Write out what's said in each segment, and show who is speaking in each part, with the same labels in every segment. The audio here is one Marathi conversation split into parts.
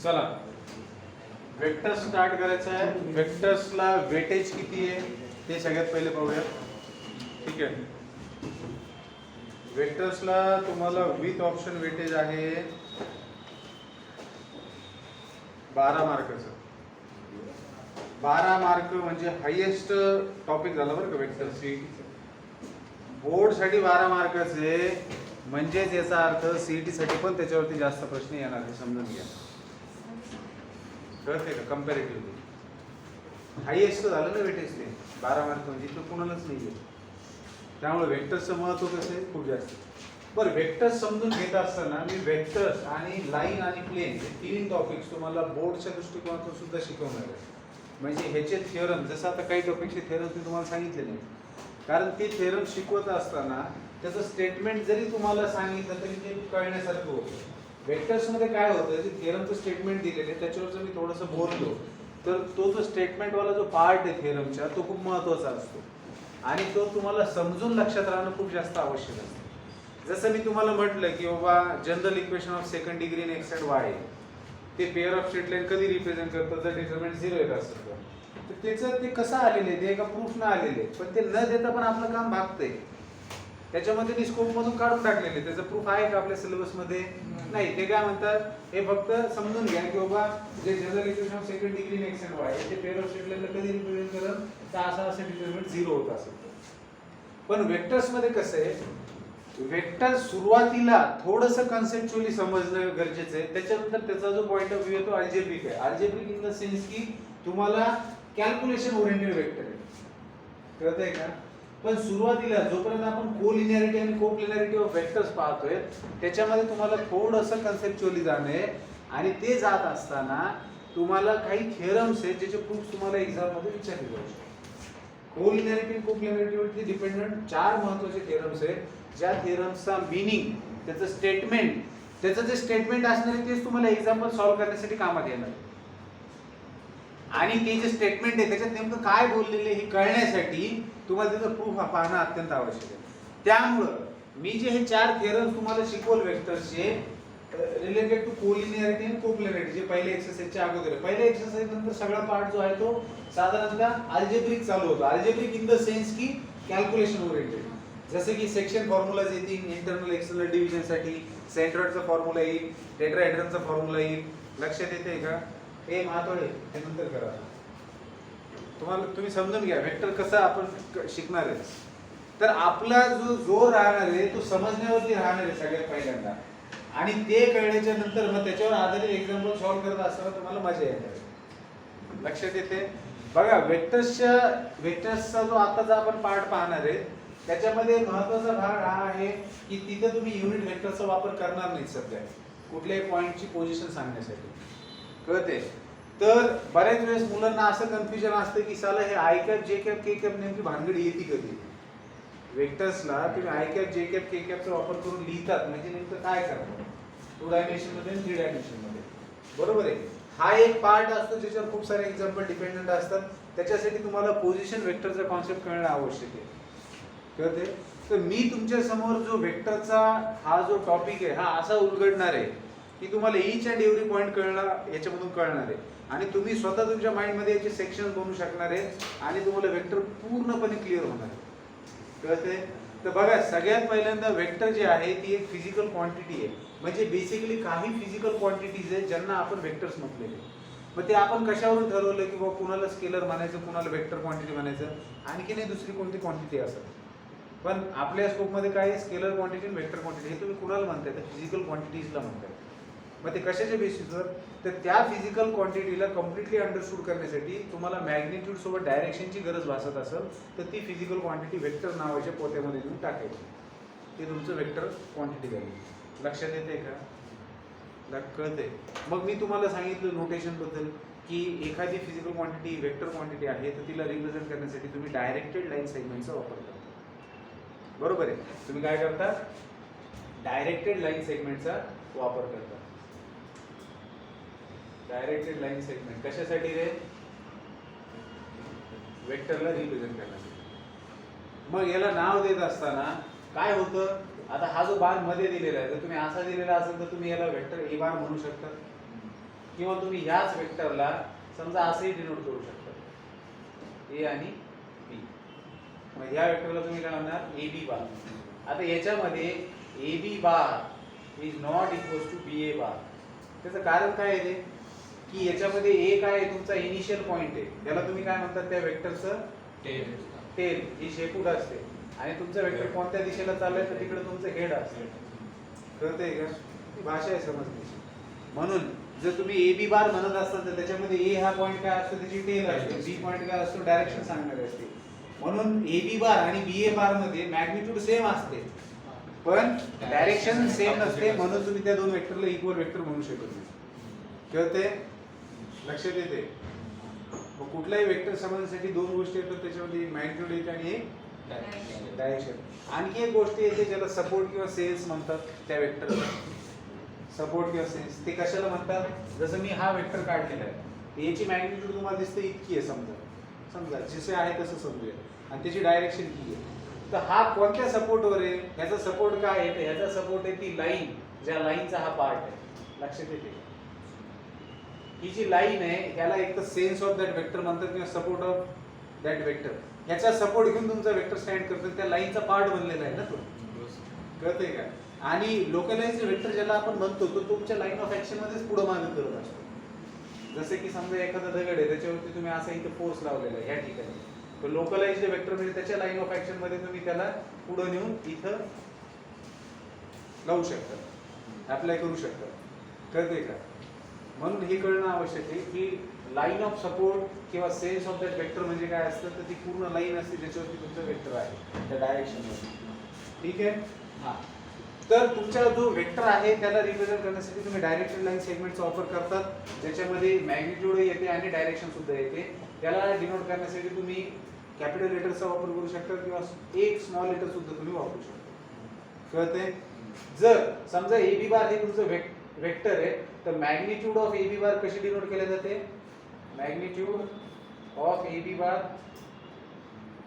Speaker 1: चला वेक्टर स्टार्ट करायचं आहे. वेक्टर्सला वेटेज किती आहे ते सगळ्यात पहिले पाहूया. ठीक आहे, वेक्टर्सला तुम्हाला विथ ऑप्शन वेटेज आहे 12 मार्काचं. 12 मार्क म्हणजे हायेस्ट टॉपिक झाला बरं का वेक्टर सीईटी. बोर्ड साठी 12 मार्काचे म्हणजे याचा अर्थ सीईटी साठी पण त्याच्यावरती जास्त प्रश्न येणार हे समजून घ्या. कळते का? कंपॅरेटिव्हली हायेस्ट झालं ना वेटेज ते 12 मार्क म्हणजे इथं कुणालाच नाही आहे. त्यामुळे वेक्टर्सचं महत्व कसं आहे खूप जास्त. बरं, वेक्टर्स समजून घेत असताना मी वेक्टर्स आणि लाईन आणि प्लेन हे तीन टॉपिक्स तुम्हाला बोर्डच्या दृष्टिकोनातून सुद्धा शिकवणार आहे. म्हणजे ह्याचे थिअरम, जसं आता काही टॉपिकचे थिअरम मी तुम्हाला सांगितले नाही, कारण ते थिअरम शिकवत असताना त्याचं स्टेटमेंट जरी तुम्हाला सांगितलं तरी ते कळण्यासारखं होतं. वेक्टर्समध्ये काय होतं, जे थिअरमचं स्टेटमेंट दिलेले त्याच्यावर जर मी थोडंसं बोललो तर तो जो स्टेटमेंटवाला जो पार्ट आहे थिअरमचा तो खूप महत्त्वाचा असतो आणि तो तुम्हाला समजून लक्षात राहणं खूप जास्त आवश्यक असतं. जसं मी तुम्हाला म्हटलं की बाबा general equation of second degree in x and Y ते पेअर ऑफ स्ट्रेट लाईन कधी रिप्रेझेंट करतं जर डिटर्मिनंट 0 येत असेल तर त्याचं ते कसं आलेले ते एका प्रूफनं आलेले, पण ते न देता पण आपलं काम भागतंय. त्याच्यामध्ये मी स्कोप मधून काढून टाकलेले, त्याचं प्रूफ आहे का आपल्या सिलेबसमध्ये? नाही. ते काय म्हणतात, हे फक्त समजून घ्या की बाबा जे general equation of second degree in x and Y ते पेअर ऑफ स्ट्रेट लाईनला कधी रिप्रेझेंट करत तर असं डिटर्मिनंट 0 होत असेल. पण वेक्टर्स मध्ये कसं आहे, वेक्टर सुरुवातीला थोडंसं कन्सेप्च्युअली समजणं गरजेचं आहे. त्याच्यानंतर त्याचा जो पॉइंट ऑफ व्ह्यू आहे तो अल्जेब्रिक आहे. अल्जेब्रिक इन द सेन्स की तुम्हाला कॅल्क्युलेशन ओरिएंटेड वेक्टर आहे. कळतंय का? पण सुरुवातीला जोपर्यंत आपण कोलिनियरिटी आणि कोप्लेनॅरिटी ऑफ वेक्टर्स पाहतोय त्याच्यामध्ये तुम्हाला थोडंसं कन्सेप्च्युअली जाणे आणि ते जात असताना तुम्हाला काही थिअरम्स आहेत ज्याचे प्रूफ तुम्हाला एक्झाम मध्ये विचारले जाऊ शकतात. कोलिनियरिटी आणि कोप्लेनॅरिटीवरती डिपेंडंट 4 महत्त्वाचे थिअरम्स आहेत ज्या थिअरम्सचा मीनिंग, त्याचं स्टेटमेंट, त्याचं जे स्टेटमेंट असणार आहे तेच तुम्हाला एक्झाम्पल सॉल्व्ह करण्यासाठी कामात येणार. आणि ते जे स्टेटमेंट आहे त्याच्यात नेमकं काय बोललेले हे कळण्यासाठी तुम्हाला त्याचं प्रूफ पाहणं अत्यंत आवश्यक आहे. त्यामुळं मी जे हे 4 थिअरम्स तुम्हाला शिकवल वेक्टर्सचे रिलेटेड टू कोलिनियरिटी आणि कोप्लेनॅरिटी, जे पहिले एक्सरसाइजच्या अगोदर, पहिले एक्सरसाइज नंतर सगळा पार्ट जो आहे तो साधारणतः अल्जेब्रिक चालू होतो. अल्जेब्रिक इन द सेन्स की कॅल्क्युलेशन ओरिएंटेड. जसे की सेक्शन फॉर्म्युलाज येतील इंटरनल एक्सटर्नल डिव्हिजन साठी, सेंट्रॉइडचा फॉर्म्युला येईल, टेट्राहेड्रनचा फॉर्म्युला येईल. लक्षात येते का? हे महत्त्वाचे ते नंतर करा. तुम्ही समजून घ्या वेक्टर कसं आपण शिकणार आहे. तर आपला जो जोर राहणार आहे तो समजण्यावरती राहणार आहे सगळ्यात पहिल्यांदा, आणि ते कळल्याच्या नंतर मग त्याच्यावर आधारित एक्झाम्पल सॉल्व्ह करत असताना तुम्हाला मजा येणार. लक्षात येते? बघा, वेक्टर्सचा जो आताचा आपण पार्ट पाहणार आहे त्याच्यामध्ये महत्त्वाचा भाग हा आहे की तिथे तुम्ही युनिट वेक्टरचा वापर करणार नाही सध्या कुठल्याही पॉइंटची पोझिशन सांगण्यासाठी. कळते? तर बऱ्याच वेळेस मुलांना असं कन्फ्युजन असतं की साला हे आय कॅप जे कॅप के कॅप नेमकी भानगडी येते कधी. वेक्टर्सला तुम्ही आय कॅप जे कॅप के कॅपचा वापर करून लिहितात म्हणजे नेमकं काय करतात 2 डायमेन्शन मध्ये आणि 3 डायमेन्शन मध्ये. बरोबर आहे? हा एक पार्ट असतो ज्याच्यावर खूप सारे एक्झाम्पल डिपेंडंट असतात. त्याच्यासाठी तुम्हाला पोझिशन वेक्टरचा कॉन्सेप्ट कळणं आवश्यक आहे. कळते? तर मी तुमच्या समोर जो वेक्टरचा हा जो टॉपिक आहे हा असा उलगडणार आहे की तुम्हाला ईच अँड एव्हरी पॉइंट कळणार, याच्यामधून कळणार आहे आणि तुम्ही स्वतः तुमच्या माइंडमध्ये याचे सेक्शन बनवू शकणार आहे आणि तुम्हाला वेक्टर पूर्णपणे क्लिअर होणार आहे. कळते? तर बघा, सगळ्यात पहिल्यांदा वेक्टर जे आहे ती एक फिजिकल क्वांटिटी आहे. म्हणजे बेसिकली काही फिजिकल क्वांटिटीज आहेत ज्यांना आपण वेक्टर्स म्हटलेले. मग ते आपण कशावरून ठरवलं की बाबा कुणाला स्केलर म्हणायचं, कुणाला वेक्टर क्वांटिटी म्हणायचं, आणखी नाही दुसरी कोणती क्वांटिटी असेल. पण आपल्या स्कोपमध्ये काय, स्केलर क्वांटिटी आणि वेक्टर क्वांटिटी हे तुम्ही कुणाला म्हणताय तर फिजिकल क्वांटिटीजला म्हणताय. मग ते कशाच्या बेसिसवर, तर त्या फिजिकल क्वांटिटीला कम्प्लिटली अंडरस्टूड करण्यासाठी तुम्हाला मॅग्निट्यूड सोबत डायरेक्शनची गरज भासत असेल तर ती फिजिकल क्वांटिटी वेक्टर नावाच्या पोत्यामध्ये घेऊन टाकायची. ते तुमचं वेक्टर क्वांटिटी झाली. लक्षात येते का? कळते? मग मी तुम्हाला सांगितलं नोटेशन बद्दल की एखादी फिजिकल क्वांटिटी वेक्टर क्वांटिटी आहे तर तिला रिप्रेझेंट करण्यासाठी तुम्ही डायरेक्टेड लाईन सेगमेंटचा वापर करता. बरोबर आहे? तुम्ही काय करता? डायरेक्टेड लाईन सेगमेंटचा वापर करता. डायरेक्टेड लाईन सेगमेंट कशासाठी रे? वेक्टरला रिप्रेझेंट करण्यासाठी. मग याला नाव देत असताना काय होतं, आता हा जो बार मध्ये दिलेला आहे तर तुम्ही असा दिलेला असेल तर तुम्ही याला वेक्टर ए बार म्हणू शकता. किंवा तुम्ही ह्याच वेक्टरला समजा असंही डिनोट करू शकता, ए आणि बी. मग ह्या वेक्टरला तुम्ही काय म्हणणार, ए बी बार. आता याच्यामध्ये A B bar is not equal to B A bar. त्याचं कारण काय आहे ते, की याच्यामध्ये ए काय आहे, तुमचा इनिशियल पॉइंट आहे, त्याला तुम्ही काय म्हणतात, त्या वेक्टरचं टेल ही शेपूट असते, आणि तुमचं वेक्टर कोणत्या दिशेला चाललंय तर तिकडे तुमचं हेड असते. कळतंय का, ती भाषा आहे समजण्याची. म्हणून जर तुम्ही ए बी बार म्हणत असाल तर त्याच्यामध्ये ए हा पॉइंट काय असतो, त्याची टेल असते, बी पॉइंट काय असतो, डायरेक्शन सांगणारे असते. म्हणून ए बी बार आणि बी ए बार मध्ये मॅग्निट्यूड सेम असते पण डायरेक्शन सेम नसते, म्हणून तुम्ही त्या दोन वेक्टरला इक्वल वेक्टर म्हणू शकत नाही. कळते, लक्षात येते. मग कुठलाही वेक्टर समजण्यासाठी दोन गोष्टी येतात, त्याच्यामध्ये मॅग्निट्यूड एक आणि एक डायरेक्शन. आणखी एक गोष्ट येते ज्याला सपोर्ट किंवा सेन्स म्हणतात, त्या वेक्टरला सपोर्ट किंवा सेन्स. ते कशाला म्हणतात, जसं मी हा वेक्टर काढलेला आहे, याची मॅग्निट्यूड तुम्हाला दिसते इतकी आहे, समजा जसे आहे तसं समजूया, आणि त्याची डायरेक्शन ही आहे. तर हा कोणत्या सपोर्टवर आहे, ह्याचा सपोर्ट काय आहे, तर ह्याचा सपोर्ट आहे ती लाईन, ज्या लाईनचा हा पार्ट आहे. लक्षात येते, ही जी लाईन आहे ह्याला एक तर सेन्स ऑफ दॅट वेक्टर म्हणतात किंवा सपोर्ट ऑफ दॅट वेक्टर. ह्याचा सपोर्ट घेऊन तुमचा वेक्टर स्टँड करतो, त्या लाईनचा पार्ट बनलेला आहे ना तो. कळतंय का. आणि लोकलाइज्ड वेक्टर ज्याला आपण म्हणतो तो तुमच्या लाईन ऑफ ऍक्शन मध्येच पुढे मागे करत असतो. जसे की समजा एखादा दगड आहे, त्याच्यावरती तुम्ही असा इथं फोर्स लावलेला आहे ह्या ठिकाणी, तर लोकलाइज्ड वेक्टर म्हणजे त्याच्या लाईन ऑफ ऍक्शन मध्ये तुम्ही त्याला पुढे नेऊन इथं लावू शकता, अप्लाय करू शकता. कळतंय का. म्हणून हे कळणं आवश्यक आहे की लाईन ऑफ सपोर्ट किंवा सेन्स ऑफ दॅट वेक्टर म्हणजे काय असतं, तर ती पूर्ण लाईन असते ज्याच्यावरती तुमचं वेक्टर आहे त्या डायरेक्शन मध्ये. ठीक आहे. हा, तर तुमचा जो वेक्टर आहे त्याला रिप्रेझेंट करण्यासाठी तुम्ही डायरेक्टेड लाईन सेगमेंटचा वापर करतात, ज्याच्यामध्ये मॅग्निट्यूड येते आणि डायरेक्शन सुद्धा येते. त्याला डिनोट करण्यासाठी तुम्ही कॅपिटल लेटरचा वापर करू शकता किंवा एक स्मॉल लेटर सुद्धा तुम्ही वापरू शकता. कळते. जर समजा ए बी बार हे तुमचं वेक्टर आहे, तर मॅग्निट्यूड ऑफ ए बी बार कशी डिनोट केली जाते, magnitude of A B bar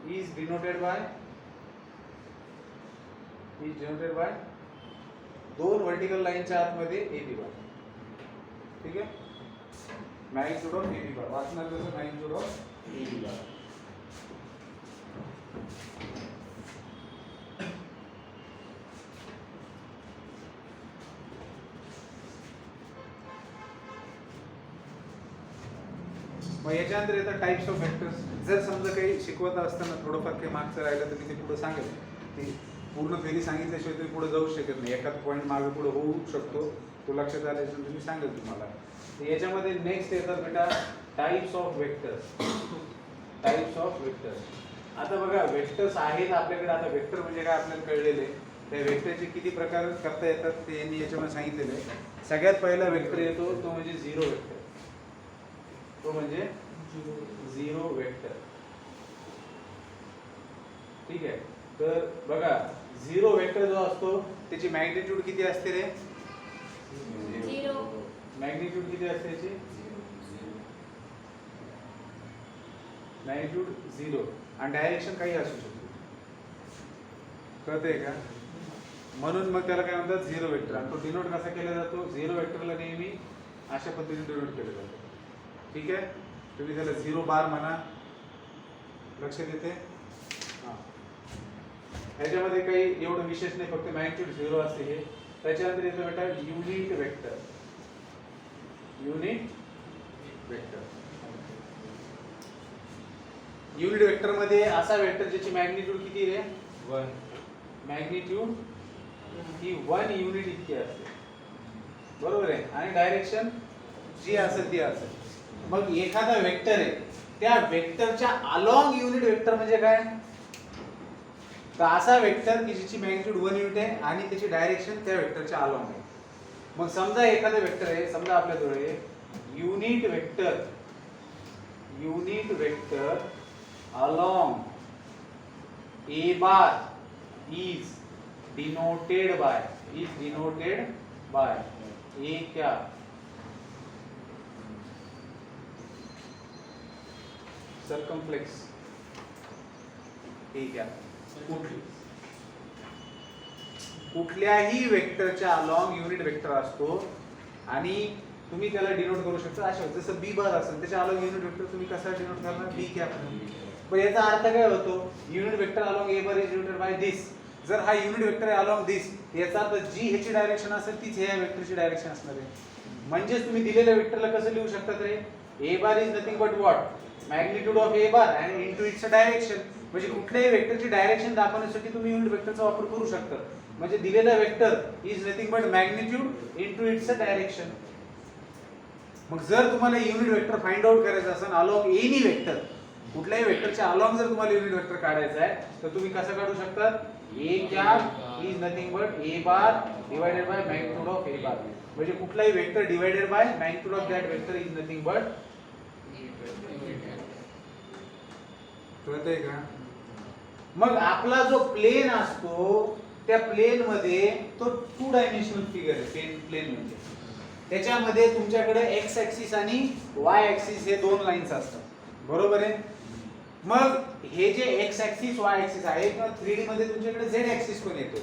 Speaker 1: is denoted by दोन वर्टिकल लाईनच्या आतमध्ये ए बी बार. ठीक आहे. मॅग्निट्यूड ऑफ ए बी बार वाचणार कसं, मॅग्निट्यूड ऑफ ए बी बार. मग याच्यानंतर येतात टाइप्स ऑफ वेक्टर्स. जर समजा काही शिकवत असताना थोडंफार काही मागचं राहिलं तर मी ते पुढे सांगेल. ती पूर्ण फेरी सांगितल्याशिवाय तुम्ही पुढे जाऊ शकत नाही, एखादा पॉईंट मागे पुढे होऊ शकतो, तो लक्षात आल्याच्यानंतर मी सांगेल तुम्हाला. तर याच्यामध्ये नेक्स्ट येतात बेटा types of vectors. Types of vectors. आता बघा वेक्टर्स आहेत आपल्याकडे. आता वेक्टर म्हणजे काय आपल्याला कळलेले, त्या वेक्टरचे किती प्रकार करता येतात ते यांनी याच्यामध्ये सांगितलेलं आहे. सगळ्यात पहिला वेक्टर येतो तो म्हणजे झिरो वेक्टर. तो म्हणजे झिरो वेक्टर. ठीक आहे. तर बघा झिरो वेक्टर जो असतो त्याची मॅग्निट्यूड किती असते रे,
Speaker 2: झिरो.
Speaker 1: मॅग्निट्यूड किती असते त्याची, मॅग्निट्यूड झिरो, आणि डायरेक्शन काही असू शकतो. कळतंय का. म्हणून मग त्याला काय म्हणतात, झिरो वेक्टर. आणि तो डिनोट कसा केला जातो, झिरो वेक्टरला नेहमी अशा पद्धतीने डिनोट केलं जातं. ठीक आहे. तुम्ही त्याला झिरो बार म्हणा, लक्षात येते. ह्याच्यामध्ये काही एवढं विशेष नाही, फक्त मॅग्निट्यूड झिरो असते हे. त्याच्यानंतर येतो बेटा unit vector. Unit vector. Unit vector मध्ये असा वेक्टर ज्याची मॅग्निट्यूड किती रे, 1. मॅग्निट्यूड ही 1 युनिट इतकी असते, बरोबर आहे. आणि डायरेक्शन जी असेल ती असेल. मग एखादा वेक्टर आहे, त्या वेक्टरच्या अलॉंग युनिट वेक्टर म्हणजे काय, तर असा वेक्टर की ज्याची मॅग्निट्यूड 1 युनिट आहे आणि त्याची डायरेक्शन त्या वेक्टरच्या अलॉंग आहे. मग समजा एखादा वेक्टर आहे, समजा आपल्याजवळ unit vector along a bar is denoted by a क्या, circumflex. ठीक आहे. कुठल्याही वेक्टरच्या अलॉंग युनिट वेक्टर असतो आणि तुम्ही त्याला डिनोट करू शकता अशा जसं बी बार असेल त्याच्या अलॉंग युनिट वेक्टर तुम्ही कसा डिनोट करणार बी कॅप. पण याचा अर्थ काय होतो unit vector along A bar is denoted by this. जर हा युनिट वेक्टर आहे अलॉंग दिस याचा अर्थ जी ह्याची डायरेक्शन असेल तीच ह्या वेक्टरची डायरेक्शन असणार आहे. म्हणजेच तुम्ही दिलेल्या वेक्टरला कसं लिहू शकता रे A bar is nothing but what magnitude of A bar and into its direction. म्हणजे कुठल्याही वेक्टरची डायरेक्शन दाखवण्यासाठी तुम्ही युनिट वेक्टरचा वापर करू शकता. म्हणजे दिलेला vector is nothing but magnitude into its direction. मग जर तुम्हाला युनिट वेक्टर फाइंड आउट करायचं असेल अलॉंग एनी वेक्टर कुठल्याही वेक्टरच्या अलॉंग जर तुम्हाला युनिट वेक्टर काढायचा आहे तर तुम्ही कसं काढू शकता A cap is nothing but A bar divided by magnitude of A bar. म्हणजे कुठलाही vector divided by magnitude of that vector is nothing but. कळतंय का? मग आपला जो प्लेन असतो त्या प्लेन मध्ये तो 2 डायमेन्शनल फिगर आहे. प्लेन म्हणजे त्याच्यामध्ये तुमच्याकडे x ऍक्सिस आणि y ऍक्सिस हे दोन लाईन्स असतात. बरोबर आहे. मग हे जे x ऍक्सिस y ऍक्सिस आहे किंवा 3D मध्ये तुमच्याकडे z ऍक्सिस पण येतो.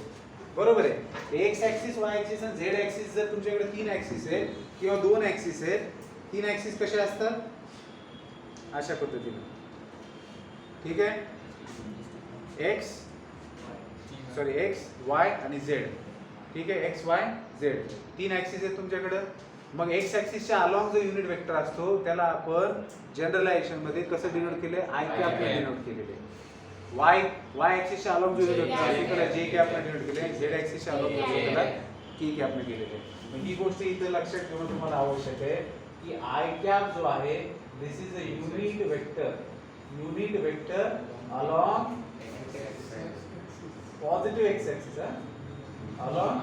Speaker 1: बरोबर आहे. x ऍक्सिस y ऍक्सिस आणि z ऍक्सिस जर तुमच्याकडे 3 ऍक्सिस आहे किंवा 2 ऍक्सिस आहेत 3 ऍक्सिस कसे असतात अशा पद्धतीने. ठीक आहे. x y आणि z. ठीक आहे. x y z 3 ऍक्सिस आहेत तुमच्याकडे. मग x ऍक्सिसच्या अलॉंग जो युनिट वेक्टर असतो त्याला आपण जनरलायझेशन मध्ये कसं डिनोट केले i कॅप ने डिनोट केलेले. y ऍक्सिसच्या अलॉंग जो युनिट वेक्टर आहे त्याला j कॅप ने डिनोट केले. z ऍक्सिसच्या अलॉंग जो त्याला k कॅप ने केलेले. मग ही गोष्ट इथे लक्षात ठेवणं तुम्हाला आवश्यक आहे की i कॅप जो आहे this is a unit vector along positive x axis along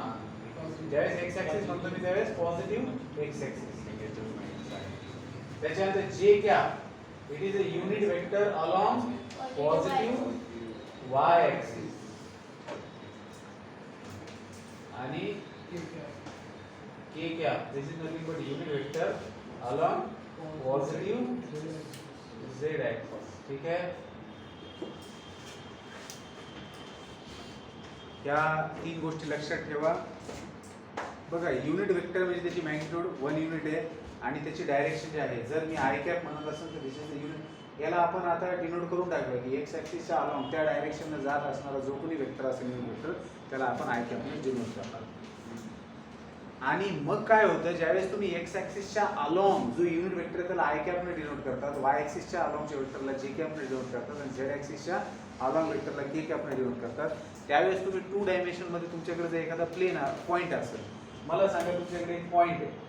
Speaker 1: ज्यावेळेस x ऍक्सिस म्हणतो मी त्यावेळेस पॉझिटिव्ह x ऍक्सिस. त्याच्यानंतर j cap it is a unit vector along positive y axis आणि k cap this is nothing but unit vector along positive z axis. ठीक आहे. या 3 गोष्टी लक्षात ठेवा. बघा युनिट वेक्टर म्हणजे त्याची मॅग्निट्यूड 1 युनिट आहे आणि त्याची डायरेक्शन जे आहे जर मी आय कॅप म्हणत असेल तर दिस इज द युनिट. याला आपण आता डिनोट करून टाकूया की x ऍक्सिसच्या अलॉंग त्या डायरेक्शनने जात असणारा जो कोणी वेक्टर असेल युनिट वेक्टर त्याला आपण आय कॅप ने डिनोट करणार. आणि मग काय होतं ज्यावेळेस तुम्ही x ऍक्सिसच्या अलॉंग जो युनिट वेक्टर त्याला आय कॅप ने डिनोट करतात y ऍक्सिसच्या अलॉंगच्या वेक्टरला j कॅप ने डिनोट करतात आणि z ऍक्सिसच्या अलॉंग वेक्टरला k कॅप ने डिनोट करतात त्यावेळेस तुम्ही 2 डायमेन्शन मध्ये तुमच्याकडे जर एखादा प्लेन पॉइंट असेल मला सांगा तुमच्याकडे एक पॉइंट आहे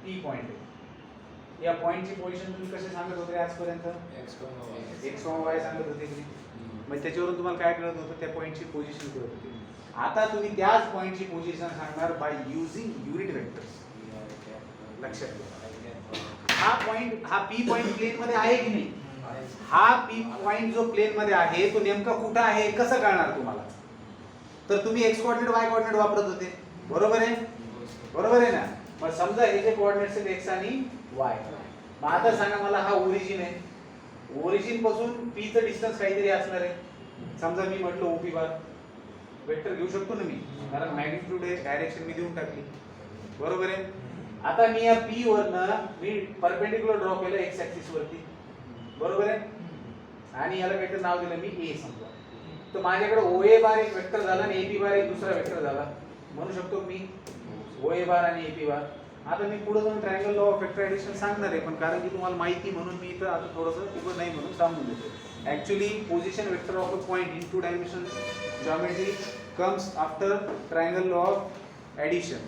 Speaker 1: P पॉइंट आहे. या पॉइंटची पोझिशन तुम्ही कसे सांगत होते आजपर्यंत x y सांगत होते की मग त्याच्यावरून तुम्हाला काय कळत होतं त्या पॉइंटची पोझिशन कळत होती. आता तुम्ही त्याच पॉइंटची पोझिशन सांगणार बाय युजिंग युनिट वेक्टर्स. लक्षात ठेवा हा पॉइंट हा P पॉइंट प्लेन मध्ये आहे की नाही. हा P पॉइंट जो प्लेन मध्ये आहे तो नेमका कुठे आहे कसं कळणार तुम्हाला. तर तुम्ही x कोऑर्डिनेट y कोऑर्डिनेट वापरत होते. बरोबर आहे. बरोबर आहे ना. मग समजा हे जे कोऑर्डिनेट्स आहेत x आणि y. मग आता सांगा मला हा ओरिजिन आहे. ओरिजिन पासून p चं डिस्टन्स काहीतरी असणार आहे. समजा मी म्हटलं OP बार वेक्टर घेऊ शकतो ना मी कारण मॅग्निट्यूड आहे डायरेक्शन मी देऊन टाकली. बरोबर आहे. आता मी या p वरनं मी परपेंडिक्युलर ड्रॉ केलं x ऍक्सिस वरती. बरोबर आहे. आणि याला काहीतरी नाव दिलं मी a समजा. तर माझ्याकडे OA बार एक वेक्टर झाला आणि AP बार एक दुसरा वेक्टर झाला. म्हणू शकतो मी OA बार आणि AP बार. आता मी पुढे जाऊन triangle law of vector addition सांगणार आहे पण कारण की तुम्हाला माहिती म्हणून मी इथं आता थोडंसं उभं नाही म्हणून सांगून देतो. Actually position vector of a point in 2 dimension geometry comes after triangle law of addition.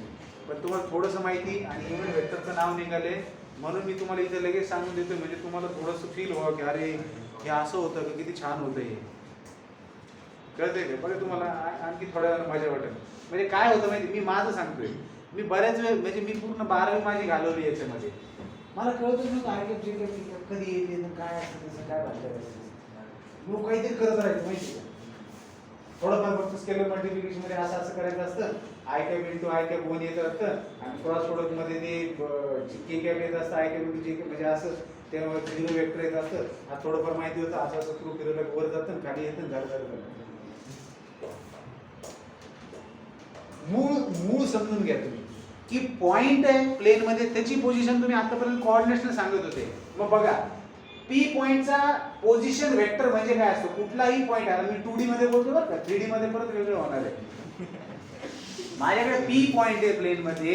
Speaker 1: पण तुम्हाला थोडंसं माहिती आणि युनिट वेक्टरचं नाव निघाले म्हणून मी तुम्हाला इथे लगेच सांगून देतो म्हणजे तुम्हाला थोडंसं फील व्हावं की अरे हे असं होतं की किती छान होतं हे. कळतंय का. बघा तुम्हाला आणखी थोड्या वेळानं मजा वाटेल. म्हणजे काय होतं माहिती मी माझं सांगतोय मी बऱ्याच वेळ म्हणजे मी पूर्ण 12वी माझी घालवली याच्यामध्ये. मला कळतच नव्हतं कधी येते काय असतं तसं काय वाटतं मग काहीतरी करत राहायचं माहिती का. थोडंफार फक्त स्केलर मल्टिप्लिकेशन मध्ये असं असं करायचं असतं. I cap into i cap 1 येत असतं आणि क्रॉस प्रोडक्ट मध्ये ते के कॅप येत असतं आय कॅप इंटू जे कॅप म्हणजे असं तेव्हा 0 वेक्टर येत असतं. हा थोडंफार माहिती होतं असं असं थ्रू फिरवलं वर जातं खाली येतं झालं. मूळ समजून घ्या तुम्ही की पॉइंट आहे प्लेन मध्ये त्याची पोझिशन तुम्ही आतापर्यंत कोऑर्डिनेट्सने सांगत होते. मग बघा पी पॉइंटचा पोझिशन वेक्टर म्हणजे काय असतो? कुठलाही पॉइंट आहे, मी 2D मध्ये बोलतो बरं का, 3D मध्ये परत वेगळं होणार आहे. माझ्याकडे पी पॉइंट आहे प्लेन मध्ये,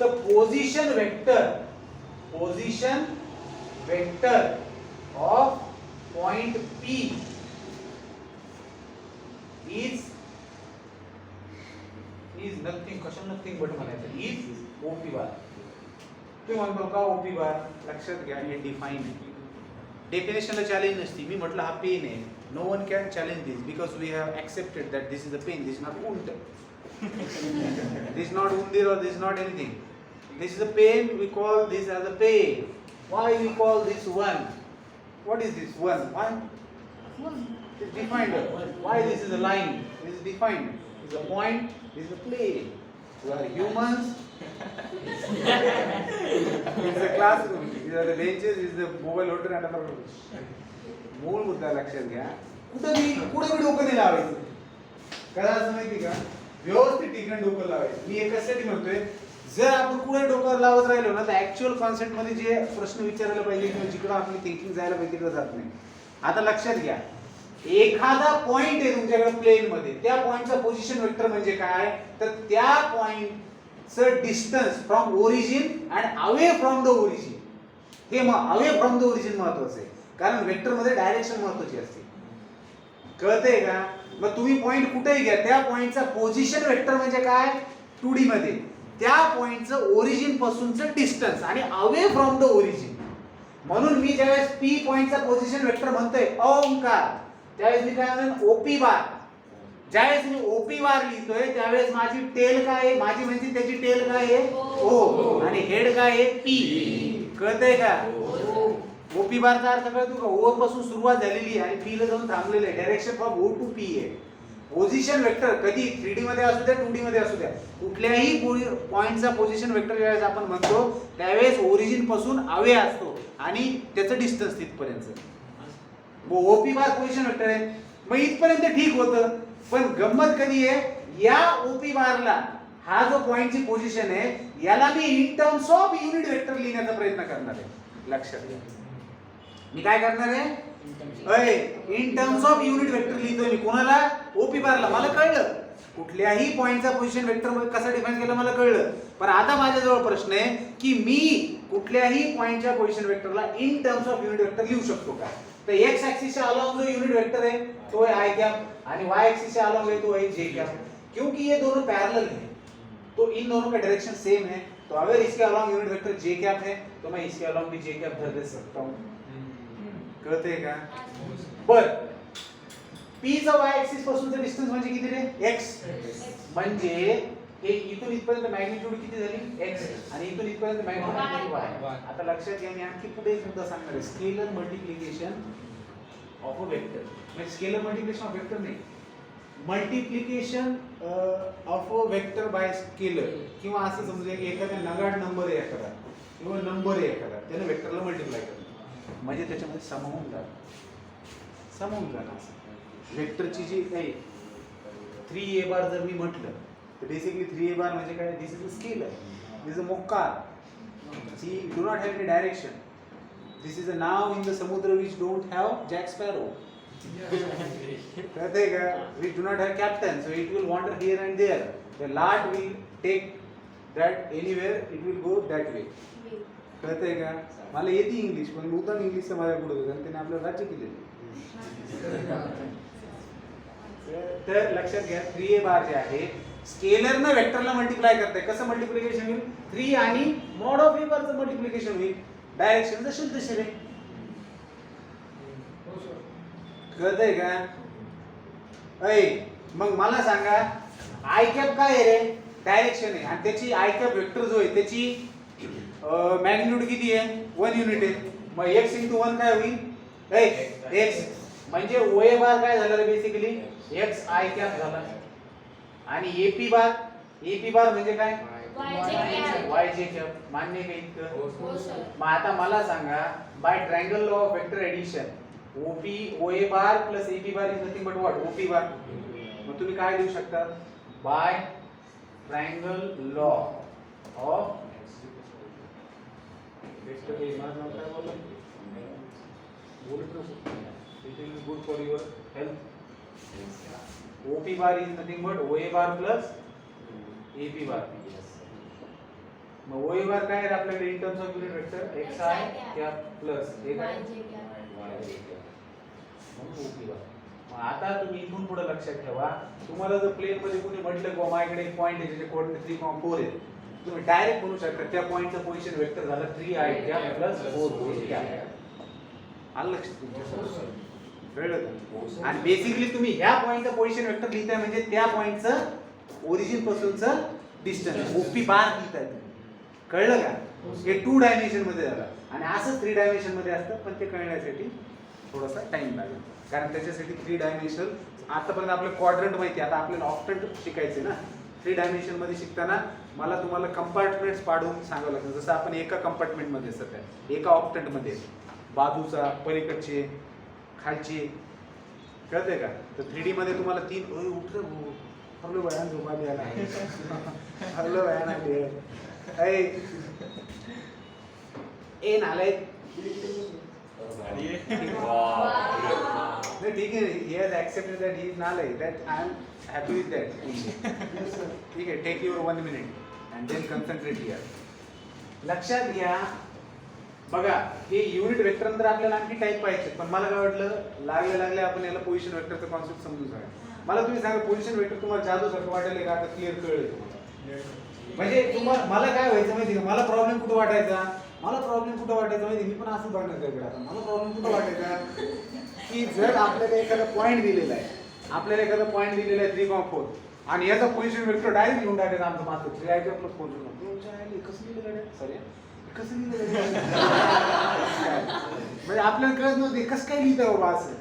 Speaker 1: तर position vector of point P is nothing, कशा nothing but म्हणायचं is OP बार. तुम्ही म्हणतो का OP बार? लक्षात घ्या हे डिफाइन आहे. डेफिनेशनला चॅलेंज नसती. मी म्हटलं हा पेन आहे, no one can challenge this because we have accepted that this is a pen, this is not उंट, दिस नॉट उंदीर or this is not anything. This is a pen, we call this as a pen. Why we call this one? What is this one? One? It's defined. Why this is a line? This is defined. It's a point. This is a plane. We are humans. It's a classroom. These are the benches. This is the mobile holder and other. मूळ मुद्दा लक्षात घ्या. कुठे डोकं नाही लावायचं. काय असं माहिती का? व्यवस्थित ठिकाणी डोकं लावायचं. मी कशासाठी म्हणतोय, जर आपण कुठे डोकं लावत राहिलो ना तर ऍक्च्युअल कॉन्सेप्ट मध्ये जे प्रश्न विचारायला पाहिजे किंवा जिकडे आपली थिंकिंग जायला पाहिजे तिकडे जात नाही. आता लक्षात घ्या, एखादा पॉइंट आहे तुमच्याकडे प्लेन मध्ये, त्या पॉइंटचा पोझिशन वेक्टर म्हणजे काय, तर त्या पॉइंटचं distance from origin and away from the origin. हे अवे फ्रॉम द ओरिजिन महत्वाचं आहे, कारण वेक्टर मध्ये डायरेक्शन महत्वाची असते. कळतंय का? मग तुम्ही पॉइंट कुठेही घ्या, त्या पॉइंटचा पोझिशन वेक्टर म्हणजे काय 2D मध्ये, त्या पॉइंटचं ओरिजिन पासूनचं डिस्टन्स आणि अवे फ्रॉम द ओरिजिन. म्हणून मी ज्यावेळेस पी पॉइंटचा पोझिशन वेक्टर म्हणतोय ओंकार, त्यावेळेस मी काय म्हणतो ओपी बार. ज्यावेळेस मी ओपी बार लिहितोय त्यावेळेस माझी टेल काय आहे, माझी म्हणजे त्याची टेल काय आहे ओ, आणि हेड काय आहे पी. कळतंय का? ओपी बारचा अर्थ कळतो का? ओ पासून सुरुवात झालेली आहे आणि पी ला जाऊन थांबलेलं आहे. Direction from O to P आहे. पोझिशन वेक्टर कधी 3D मध्ये असू द्या 2D मध्ये असू द्या, कुठल्याही पॉइंटचा पोझिशन वेक्टर ज्यावेळेस आपण म्हणतो त्यावेळेस ओरिजिन पासून अवे असतो आणि त्याचं डिस्टन्स तिथपर्यंत. ओपी बार पोझिशन वेक्टर आहे. मग इथपर्यंत ठीक होतं, पण गंमत कधी आहे, या ओपी बारला हा जो पॉइंटची पोझिशन आहे याला मी in terms of unit vector लिहिण्याचा प्रयत्न करणार आहे. लक्षात घ्या, मी काय करणार आहे, in terms of unit vector लिहितोय मी. कोणाला? ओपी बारला. मला कळलं कुठल्याही पॉइंटचा पोझिशन वेक्टर कसा डिफाइन केला मला कळलं. पण आता माझ्याजवळ प्रश्न आहे की मी कुठल्याही पॉइंटच्या पोझिशन वेक्टरला in terms of unit vector लिहू शकतो का? तर एक्स ऍक्सिसच्या अलोंग जो युनिट वेक्टर है तो है आई कैप आणि वाई एक्सिस से अलोंग है तो है जे कैप. क्योंकि ये दोनों पैरेलल हैं तो इन दोनों का डायरेक्शन सेम है, तो अगर इसके अलोंग यूनिट वेक्टर जे कैप है तो मैं इसके अलोंग भी जे कैप धर दे सकता हूं. कळतंय का? बर p चा y एक्सिस पासूनचा डिस्टन्स म्हणजे किती रे? x. म्हणजे हे इथून इथपर्यंत मॅग्निट्यूड किती झाली? x आणि इथून इथपर्यंत मॅग्निट्यूड y. आता लक्षात घ्या, मी आणखी पुढे एक मुद्दा सांगणार आहे, scalar multiplication of a vector. म्हणजे स्केलर मल्टिप्लिकेशन ऑफ वेक्टर नाही, multiplication of a vector by scalar. किंवा असं समजूया की एखादा नगाड नंबर आहे एखादा किंवा नंबर आहे एखादा, त्याने वेक्टरला मल्टिप्लाय करणं म्हणजे त्याच्यामध्ये समावून जाणं. वेक्टरची जी काही 3a बार जर मी म्हटलं तर बेसिकली 3a बार म्हणजे काय? This is a scalar, this is a मोक्कार. See do not have any direction. This is a नाव इन द समुद्र which don't have Jack Sparrow. कळतंय का? Which do not have captain, so it will wander here and there. The लाट will take that anywhere, it will go that way. कळतंय का? मला येते इंग्लिश, पण नूतन इंग्लिशचं माझ्या पुढे होतं आणि त्याने आपलं राज्य केलेलं. तर लक्षात घ्या, 3a बार जे आहे स्केलरनं वेक्टरला मल्टिप्लाय करते. कसं मल्टिप्लिकेशन होईल? 3 आणि मॉड ऑफ a बारचं मल्टिप्लिकेशन होईल. डायरेक्शन जशी तशी रे. कळतंय का? मग मला सांगा, आय कॅप काय आहे रे? डायरेक्शन आहे आणि त्याची आय कॅप वेक्टर जो आहे त्याची मॅग्निट्यूड किती आहे? 1 युनिट आहे. मग x * 1 काय होईल? x. म्हणजे OA बार काय झालं रे? बेसिकली x आय कॅप झाला. आणि AP बार म्हणजे काय? y जे कॅप. मान्य आहे का इतकं? मग आता मला सांगा, by triangle law of vector addition OA bar plus AP bar is nothing but what? OP bar. मग तुम्ही काय लिहू शकता? By triangle law of vector A bar नाव काय बोलला it will be good for your health OP bar is nothing but OA bar plus AP bar. मग OA bar काय आहे आपल्याकडे in terms of unit vector xi cap plus हे काय म्हणून OP bar. मग आता तुम्ही इथून पुढे लक्षात ठेवा तुम्हाला जर प्लेन मध्ये कोणी म्हटलं की माझ्याकडे एक पॉइंट आहे ज्याचे कोऑर्डिनेट 3,4 आहे तुम्ही डायरेक्ट म्हणू शकता त्या पॉइंटचं पोझिशन वेक्टर झालं 3i कॅप प्लस 4 कॅप. आलं लक्षात तुमच्या कळलं का? आणि बेसिकली तुम्ही ह्या पॉइंटचं पोझिशन वेक्टर लिहिताय म्हणजे त्या पॉइंटचं ओरिजिन पासूनचं डिस्टन्स ओपी बार लिहिताय. कळलं का? हे 2 डायमेन्शन मध्ये झालं आणि असं 3 डायमेन्शन मध्ये असतं पण ते कळण्यासाठी थोडासा टाइम लागेल कारण त्याच्यासाठी 3 डायमेन्शन आतापर्यंत आपल्याला क्वाड्रंट माहिती आता आपल्याला ऑक्टंट शिकायचे ना 3 डायमेन्शन मध्ये शिकताना मला तुम्हाला कंपार्टमेंट्स पाडून सांगावं लागतं जसं आपण एका कंपार्टमेंट मध्ये सध्या एका ऑक्टंट मध्ये बाजूचा पलीकडचे खालची कळते का तर 3D मध्ये तुम्हाला 3 उठलं हरलो वयान झोपा द्यायला हरलो वयान आले ए नाले ठीक आहे he has accepted that he is nalai that I am happy with that ठीक आहे take your 1 minute and then concentrate here लक्षात घ्या बघा हे युनिट वेक्टर नंतर आपल्याला आणखी टाइप पाहिजे पण मला काय वाटलं लागले आपण याला पोझिशन वेक्टरचा कॉन्सेप्ट समजून सांगा मला तुम्ही सांगा पोझिशन वेक्टर तुम्हाला जादू सारखं वाटेल का आता क्लिअर कळलं तुम्हाला म्हणजे तुम्हाला मला काय व्हायचं माहिती का मला प्रॉब्लेम कुठं वाटायचा माहिती मी पण असं बघणार त्याकडे आता मला प्रॉब्लेम कुठं वाटायचा की जर आपल्याला एखादा पॉईंट दिलेला आहे 3,4 आणि याचा पोझिशन वेक्टर डायरेक्ट लिहून टाकायचा आमचं मात्र 3i प्लस 4 कसं लिहिलं सॉरी कसं लिहिलं म्हणजे आपल्याला कळत नव्हते कसं काय लिहितं बाबा असं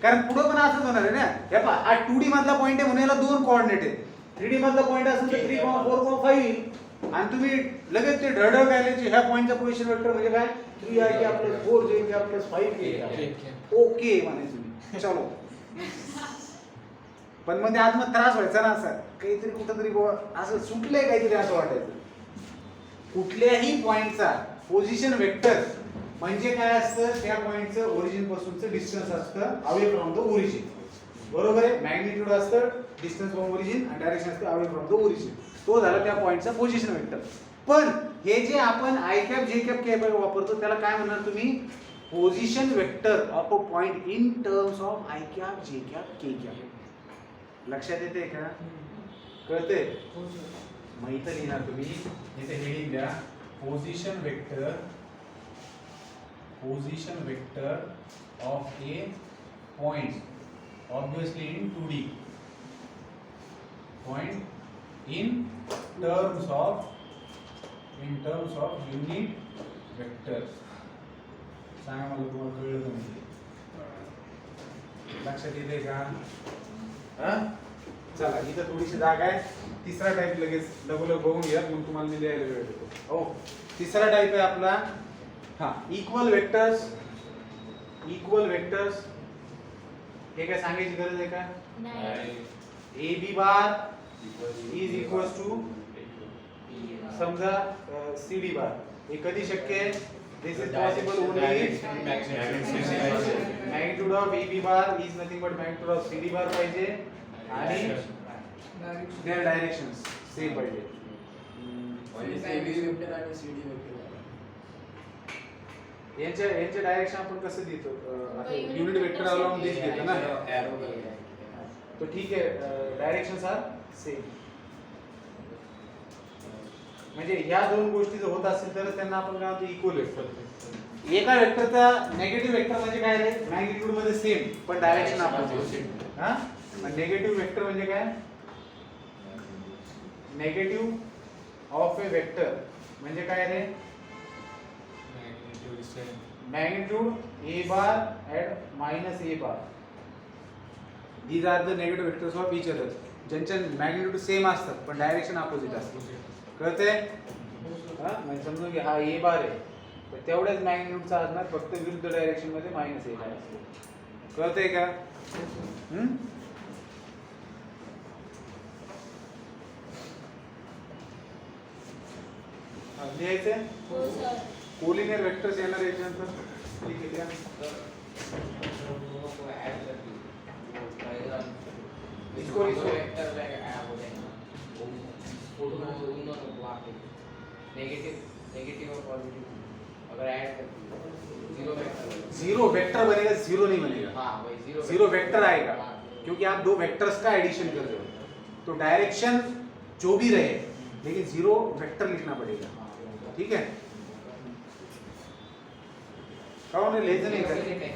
Speaker 1: कारण पुढं पण असंच होणार आहे ना हे पहा हा 2D मधला पॉईंट आहे म्हणून याला 2 कोऑर्डिनेट आहेत 3D मधला पॉईंट असेल तर 3,4,5 आणि तुम्ही लगेच ते ढळढळ काढल्याचे ह्या पॉईंटचा पोझिशन वेक्टर म्हणजे काय 3i plus 4j plus 5k okay म्हणायचं तुम्ही चलो पण मग ते आज मग त्रास व्हायचा ना असा काहीतरी कुठंतरी असं सुटलंय काहीतरी असं वाटायचं कुठल्याही पॉइंटचा पोझिशन वेक्टर म्हणजे काय असतं त्या पॉइंटचं ओरिजिन पासूनचं डिस्टन्स असतं अवे फ्रॉम द ओरिजिन बरोबर आहे मॅग्निट्यूड असतं डिस्टन्स फ्रॉम ओरिजिन आणि डायरेक्शन असतं अवे फ्रॉम द ओरिजिन तो झाला त्या पॉइंटचा पोझिशन वेक्टर पण हे जे आपण i cap j cap k वापरतो त्याला काय म्हणणार तुम्ही position vector of a point in terms of i cap j cap k cap लक्षात येते का कळते मग इथं लिहिणार तुम्ही इथे हेडिंग द्या position vector of A point obviously in 2D point in terms of unit vector सांगा मला तुम्हाला कळलं का म्हणजे लक्षात येते का चला इथं थोडीशी जागा आहे तिसरा टाइप लगेच लगोलग बघून घ्या मग तुम्हाला मी लिहायला वेळ देतो हो तिसरा टाइप आहे आपला हा इक्वल वेक्टर्स हे काय सांगायची गरज आहे का A B bar is equal to समजा सी डी बार हे कधी शक्य आहे this is possible only magnitude of A B bar is nothing but magnitude of C D bar पाहिजे आणि their directions same पाहिजे यांचे डायरेक्शन आपण कसं देतो युनिट वेक्टर अलोंग दिस घेतो ना तो ठीक आहे डायरेक्शन्स आर सेम म्हणजे ह्या दोन गोष्टी जर होत असतील तर त्यांना आपण काय म्हणतो इक्वल वेक्टर एका वेक्टरचा नेगेटिव्ह वेक्टर म्हणजे काय रे मॅग्निट्यूड मध्ये सेम पण डायरेक्शन आपण हा नेगेटिव्ह वेक्टर म्हणजे काय नेगेटिव्ह ऑफ ए वेक्टर म्हणजे काय रे magnitude A bar at minus A bar these are the negative vectors of each other ज्यांच्या मॅग्निट्यूड सेम असतात पण डायरेक्शन अपोजिट असते कळते म्हणजे समजून घ्या हा ए बार आहे तर तेवढ्याच मॅग्निट्यूडचा असणार फक्त विरुद्ध डायरेक्शन मध्ये मायनस ए बार असतो कळतंय का लिहायचंय
Speaker 2: हो सर.
Speaker 1: कोलिनियर वेक्टर्स येणार याच्यानंतर ठीक आहे लिहा. इसको
Speaker 3: नेगेटिव और पॉजिटिव अगर ऐड कर
Speaker 1: जीरो वेक्टर बनेगा, जीरो नहीं बनेगा.
Speaker 3: हाँ वही
Speaker 1: जीरो वेक्टर आएगा क्योंकि आप दो वेक्टर्स का एडिशन कर रहे हो, तो डायरेक्शन जो भी रहे लेकिन जीरो वेक्टर लिखना पड़ेगा. ठीक है. कौन है लेजर नहीं करेंगे?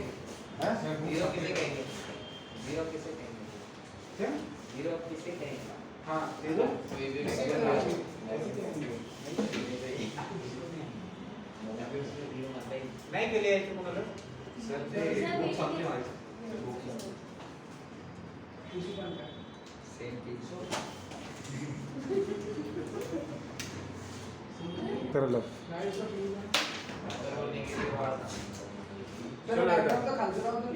Speaker 1: हाँ?
Speaker 3: जीरो किसे कहेंगे? जीरो किसे कहेंगे?
Speaker 1: क्या?
Speaker 3: जीरो किसे कहेंगे?
Speaker 1: हाँ दे दो. नाही केले यायचे कोणाला? करलो.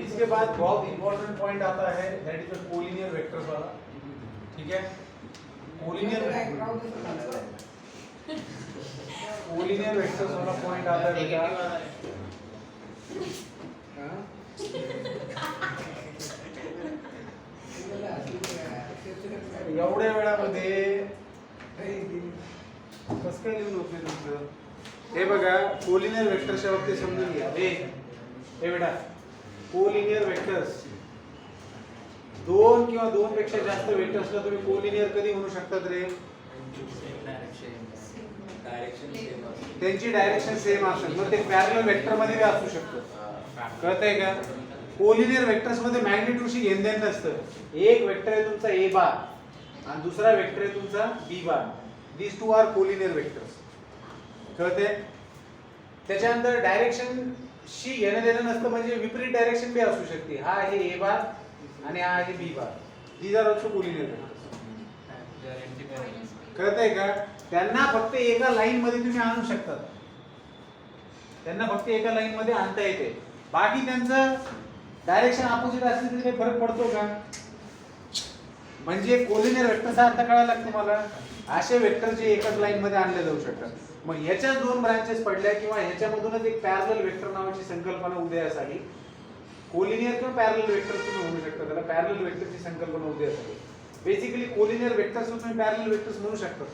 Speaker 1: इसके बाद बहुत इंपॉर्टेंट पॉइंट आता है, that is the collinear vectors वाला. ठीक है. कोलिनियर वेक्टर्स वाला पॉइंट आता है बेटा. एवढ्या वेळामध्ये कसं काय लिहून होते तुमचं? हे बघा कोलिनियर वेक्टर्सच्या बाबतीत समजून घ्या. हे बेटा कोलिनियर वेक्टर्स दोन किंवा दोन पेक्षा जास्त वेक्टर्सला तुम्ही कोलिनियर कधी म्हणू शकतात रे? त्यांची डायरेक्शन सेम असेल मग ते पॅरलल वेक्टर मध्ये असू शकतं. कळतंय का? कोलिनियर वेक्टर्स मध्ये मॅग्निट्यूडशी घेणदेण नसतं. एक वेक्टर आहे तुमचा ए बार आणि दुसरा वेक्टर आहे तुमचा B bar. These two are collinear vectors. कळतंय? त्याच्यानंतर डायरेक्शन शी घेणं देणं नसतं म्हणजे विपरीत डायरेक्शन बी असू शकते. हा आहे ए बार आणि हा आहे B bar. These are also collinear vectors. कळतंय का? त्यांना फक्त एका लाईन मध्ये तुम्ही आणू शकता. त्यांना फक्त एका लाईन मध्ये आणता येते. बाकी त्यांचं डायरेक्शन अपोजिट असेल तरी काही फरक पडतो का? म्हणजे कोलिनियर वेक्टरचा अर्थ कळायला लागतो तुम्हाला. असे वेक्टर जे एकाच लाईन मध्ये आणले जाऊ शकतात. मग ह्याच्याच दोन ब्रांचेस पडल्या किंवा ह्याच्यामधूनच एक पॅरलल वेक्टर नावाची संकल्पना उदयास आली. कोलिनियर किंवा पॅरलल वेक्टर तुम्ही म्हणू शकता त्याला. पॅरलल वेक्टरची संकल्पना उदयास आली. बेसिकली कोलिनियर वेक्टर्स तुम्ही पॅरलल वेक्टर्स म्हणू शकतात.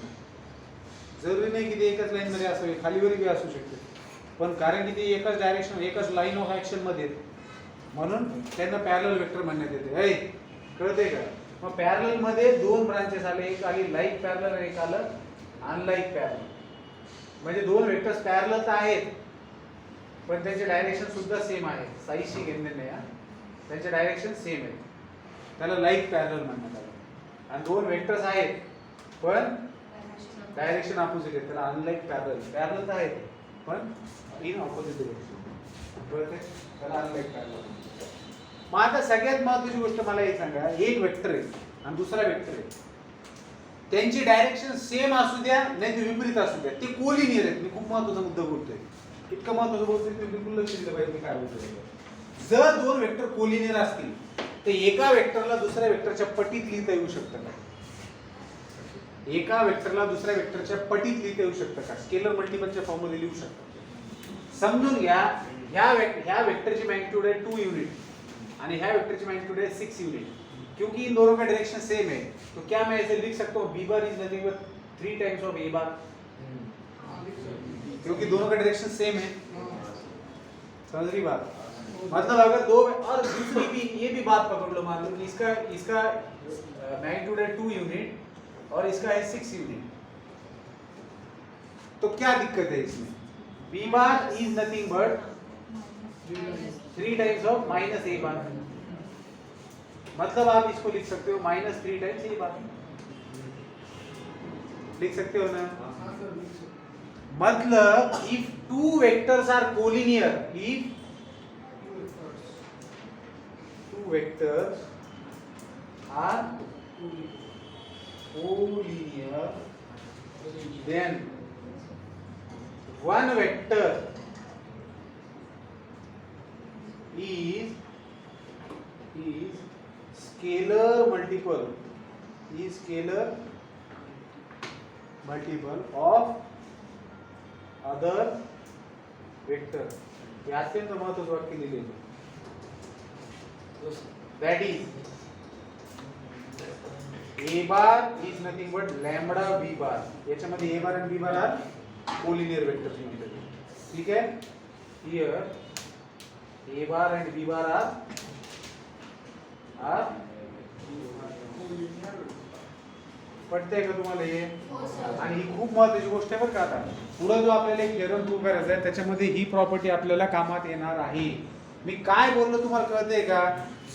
Speaker 1: जरुरी नाही की ते एकाच लाईन मध्ये असावे, खालीवरी बी असू शकते. पण कारण की ते एकाच डायरेक्शन एकाच लाईन ऑफ ऍक्शन मध्ये म्हणून त्यांना पॅरलल वेक्टर म्हणण्यात येते. हे कळतंय का? मग पॅरलल मध्ये दोन ब्रांचेस आले. एक आली लाईक पॅरलल आणि एक आलं अनलाईक पॅरलल. म्हणजे दोन वेक्टर्स पॅरलल तर आहेत पण त्यांचे डायरेक्शन सुद्धा सेम आहे. साईजशी घेणं नाही. त्यांचे डायरेक्शन सेम आहे. त्याला लाईक पॅरलल म्हणण्यात आलं. आणि दोन वेक्टर्स आहेत पण डायरेक्शन अपोजिट आहे. त्याला अनलाईक पॅरलल. पॅरलल तर आहेत पण इन ऑपोजिट डायरेक्शन. कळतंय? त्याला अनलाईक पॅरलल. मग आता सगळ्यात महत्त्वाची गोष्ट मला हे सांगा. एक वेक्टर आहे आणि दुसरा वेक्टर आहे. त्यांची डायरेक्शन सेम असू द्या नाही तर विपरीत असू द्या, ते कोलिनियर आहेत. मी खूप महत्त्वाचा मुद्दा बोलतोय. इतका महत्त्वाचा बोलतोय की बिलकुल लक्ष दिलं पाहिजे मी काय बोलतोय. जर दोन वेक्टर कोलिनियर असतील तर एका वेक्टरला दुसऱ्या वेक्टरच्या पटीत लिहिता येऊ शकतं का? एका वेक्टरला दुसऱ्या वेक्टरच्या पटीत लिहिता येऊ शकतं का? स्केलर मल्टिपलच्या फॉर्म मध्ये लिहू शकतो. समजून घ्या. ह्या वेक्टरची मॅग्निट्यूड आहे 2 यूनिट आणि ह्या वेक्टर की मैग्नीट्यूड है 6 यूनिट. क्योंकि इन दोनों का डायरेक्शन सेम है तो क्या मैं ऐसे लिख सकता हूँ b bar is nothing but 3 times of a बार, क्योंकि दोनों का डायरेक्शन सेम है. समझ रही बात? मतलब अगर दो और दूसरी भी ये भी बात पकड़ लो. मान लो इसका मैग्नीट्यूड है 2 यूनिट और इसका है 6 यूनिट. तो क्या दिक्कत है इसमें? b bar is nothing but 3 times of minus a बार. मतलब आप इसको लिख सकते हो -3 टाइम्स a बार. लिख सकते हो ना? मतलब if two vectors are collinear, if two vectors are collinear, then one vector is scalar multiple of other vector हे अत्यंत महत्वाचं वाक्य लिहिलेलं that is a bar is nothing but lambda b bar याच्यामध्ये a bar आणि b bar are collinear vectors म्हणतात ठीक आहे here a bar and b bar are पटतंय का तुम्हाला हे
Speaker 2: हो सर.
Speaker 1: आणि ही खूप महत्त्वाची गोष्ट आहे बरं का आता पुढे जो आपल्याला एक थेरम प्रूव्ह करायचा आहे त्याच्यामध्ये ही प्रॉपर्टी आपल्याला कामात येणार आहे मी काय बोललो तुम्हाला कळतंय का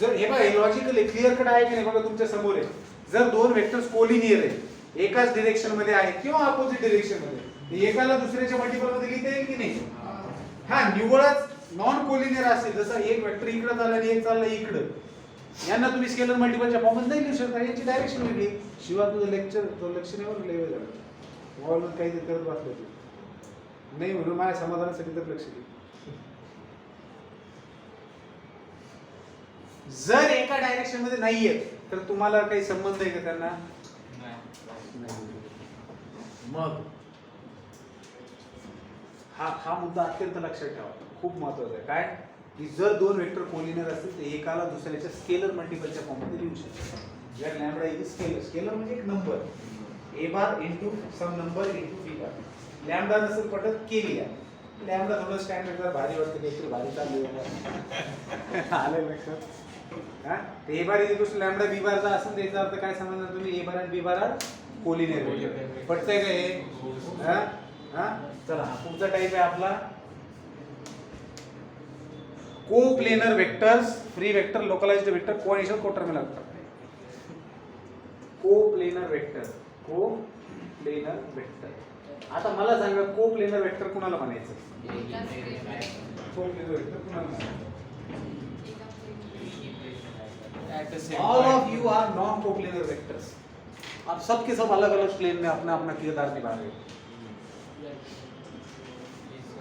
Speaker 1: जर हे बघा लॉजिकल क्लिअर कट आहे की नाही बघा तुमच्या समोर आहे जर दोन वेक्टर्स कोलिनियर आहे एकाच डायरेक्शन मध्ये आहे किंवा अपोजिट डायरेक्शन मध्ये एकाला दुसऱ्याच्या मल्टिपल मध्ये लिहिता येईल की नाही हा निव्वळच नॉन कोलिनियर असेल जसं एक वेक्टर इकडे चालला आणि एक चालला इकडे यांना तुम्ही स्केलर मल्टिपलच्या फॉर्ममध्ये नाही लिहू शकता याची डायरेक्शन वेगळी शिवाय तुझं लेक्चर तो लक्ष नाही बरं लेवल झालं वॉलवर काहीतरी करत बसलं तू नाही म्हणून माझ्या समाधानासाठी तर लक्ष दे जर एका डायरेक्शन मध्ये नाहीये तर तुम्हाला काही संबंध आहे का त्यांना नाही. मग हा मुद्दा अत्यंत लक्षात ठेवा खूप महत्वाचा आहे काय की जर दोन वेक्टर कोलिनियर असतील तर एकाला दुसऱ्याच्या स्केलर मल्टिपलच्या फॉर्ममध्ये लिहू शकतो जर लॅम्बडा इज स्केलर स्केलर म्हणजे एक number a bar into some number into b bar lambda नसेल पटत केली आहे लॅम्बडा थोडं स्टँडर्ड जर भारी वाटतं काहीतरी भारी चालू आहे आलं लक्षात हा ते a bar is equal to lambda b bar चा असेल त्याचा अर्थ काय समजणार तुम्ही a बार आणि b बार आर कोलिनियर पटतंय का हे हा हा चला पुढचा टाइप आहे आपला coplanar vectors free vector localized vector coordination को टर्म लगता है कोप्लेनर वेक्टर आता मला सांगा कोप्लेनर वेक्टर कुणाला म्हणायचं कोप्लेनर वेक्टर कुणाला म्हणायचं all of you are non coplanar vectors आप सबके सब अलग अलग प्लेन में अपना अपना किरदार निभा रहे हो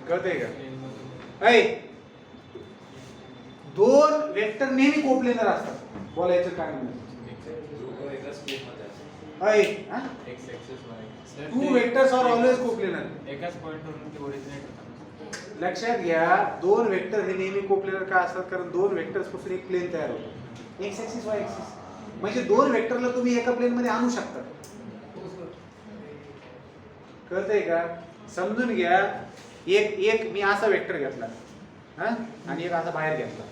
Speaker 1: कळतंय का ऐ दोन वेक्टर नेहमी कोप्लेनर असतात बोलायचं काय नाही two vectors are always coplanar
Speaker 4: एकाच पॉइंटवरून ते ओरिजिनेट होतात
Speaker 1: लक्षात घ्या दोन वेक्टर हे नेहमी कोप्लेनर का असतात कारण दोन वेक्टर्स पासून एक प्लेन तयार होतो एक्स ऍक्सिस वाय ऍक्सिस म्हणजे दोन वेक्टरला तुम्ही एका प्लेन मध्ये आणू शकता कळतंय का समजून घ्या एक मी असा वेक्टर घेतला हा आणि एक असा बाहेर घेतला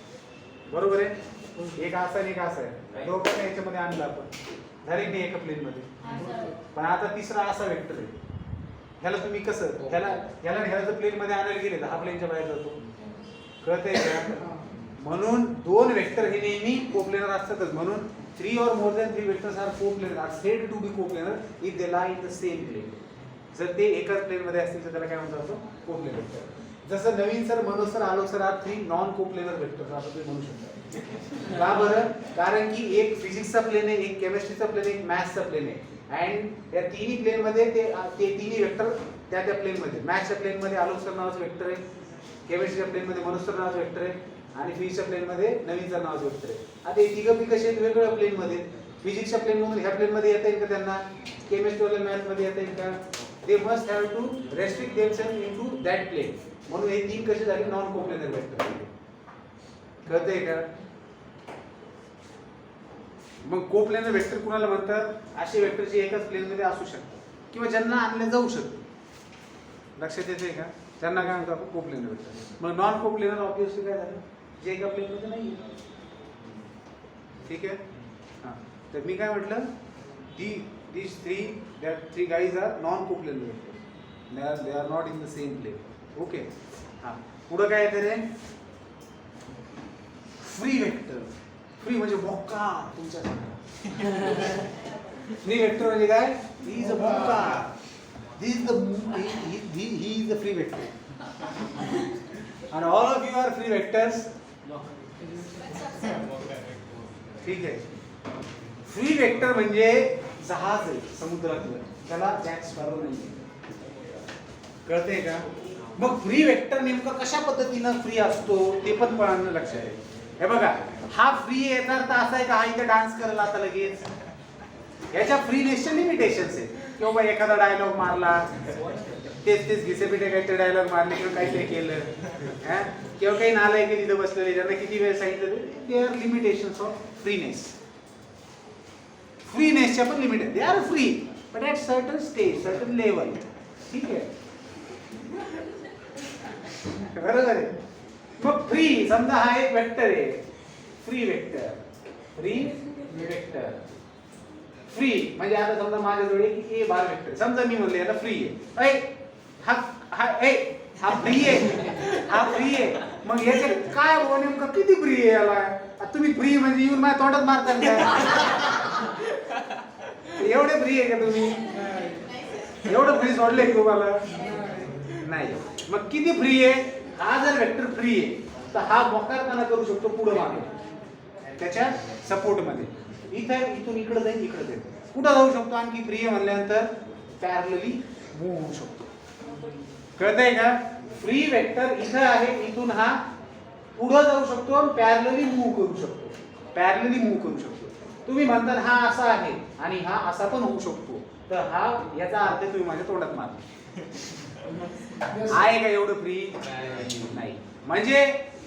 Speaker 1: बरोबर आहे एक असा आणि एक असा आहे दोघांना याच्यामध्ये आणलं आपण झाले नाही एका प्लेन मध्ये पण आता तिसरा असा वेक्टर आहे ह्याला तुम्ही कसं ह्याला जर प्लेन मध्ये आणायला गेले तर हा प्लेनच्या बाहेर जातो कळतंय का म्हणून दोन वेक्टर हे नेहमी कोप्लेनर असतातच म्हणून 3 or more than 3 vectors are coplanar are said to be coplanar if they lie in the same plane जर ते एकाच प्लेन मध्ये असतील तर त्याला काय म्हणतात आपण कोप्लेनर वेक्टर जसं नवीन sir Manoj sir Alok sir are 3 non coplanar vectors असं तुम्ही म्हणू शकता का बरं कारण की एक फिजिक्सचा प्लेन आहे एक केमिस्ट्रीचा प्लेन आहे एक मॅथ्सचा प्लेन आहे अँड या तिन्ही प्लेन मध्ये ते तिन्ही वेक्टर त्या प्लेन मध्ये मॅथ्सच्या प्लेन मध्ये आलोक सर नावाचं वेक्टर आहे केमिस्ट्रीच्या प्लेन मध्ये मनोज सर नावाचं वेक्टर आहे आणि फिजिक्सच्या प्लेन मध्ये नवीन सर नावाचं वेक्टर आहे आता हे तिघं पी कसे आहेत वेगवेगळ्या प्लेन मध्ये फिजिक्सच्या प्लेन मधून ह्या प्लेन मध्ये येता येईल का त्यांना केमिस्ट्री वाले मॅथ मध्ये येता येईल का they must have to restrict themselves into that plane म्हणून हे तीन कसे झाले नॉन कोप्लेनर वेक्टर कळतंय का मग कोप्लेनर वेक्टर कुणाला म्हणतात असे वेक्टर जे एकाच प्लेन मध्ये असू शकतात किंवा ज्यांना आणले जाऊ शकतात लक्षात येते का त्यांना काय म्हणतात आपण कोप्लेनर वेक्टर मग नॉन कोप्लेनर ऑब्वियसली काय झालं जे एका प्लेन मध्ये नाही ठीक आहे हां तर मी काय म्हटलं these three guys are non-coplanar vectors. They are not in the same plane. Okay. हाँ. पुढं काय येते रे? Free vector. Free म्हणजे मोक्का तुमच्या Free vector म्हणजे काय? He is a MCOCA. He is the free vector. And all of you are free vectors. ठीक आहे. फ्री वेक्टर म्हणजे जहाज आहे समुद्रातलं त्याला जॅक स्पॅरो नाही कळतंय का मग फ्री वेक्टर नेमका कशा पद्धतीनं फ्री असतो ते पण पळानं लक्षात आहे हे बघा हा फ्री याचा अर्थ असा आहे का हा इथे डान्स करायला आता लगेच याच्या फ्रीनेसचे लिमिटेशन्स आहेत किंवा एखादा डायलॉग मारला तेच घिसेपिटे काहीतरी डायलॉग मारले किंवा काहीतरी केलं हा? किंवा काही नालायक आहे तिथं बसलेले ज्यांना किती वेळ सांगितलं they are limitations of freeness. फ्रीनेसच्या पण लिमिट आहे. They are free but at certain stage certain level. ठीक आहे बरोबर आहे. मग फ्री समजा हा एक वेक्टर आहे फ्री वेक्टर फ्री म्हणजे आता समजा माझ्याजवळ की ए बार वेक्टर समजा मी म्हणले याला फ्री आहे हा फ्री आहे मग याचे काय हो नेमकं किती फ्री आहे याला. आता तुम्ही फ्री म्हणजे येऊन माझ्या तोंडात मारता काय एवढे फ्री आहे का तुम्ही एवढं फ्री सोडले की तुम्हाला नाही. मग किती फ्री आहे हा जर वेक्टर फ्री आहे तर हा मोकारपणा करू शकतो पुढे मागे त्याच्या सपोर्ट मध्ये. इथून इकडे जाईल कुठं जाऊ शकतो आणखी फ्री आहे म्हणल्यानंतर पॅरलली मूव्ह होऊ शकतो. कळतंय का. फ्री वेक्टर इथं आहे इथून हा पुढे जाऊ शकतो आणि पॅरलली मूव्ह करू शकतो. तुम्ही म्हणता हा असा आहे आणि हा असा पण होऊ शकतो तर हा याचा अर्थ तुम्ही माझ्या तोंडात मारला आहे का एवढं फ्री नाही. म्हणजे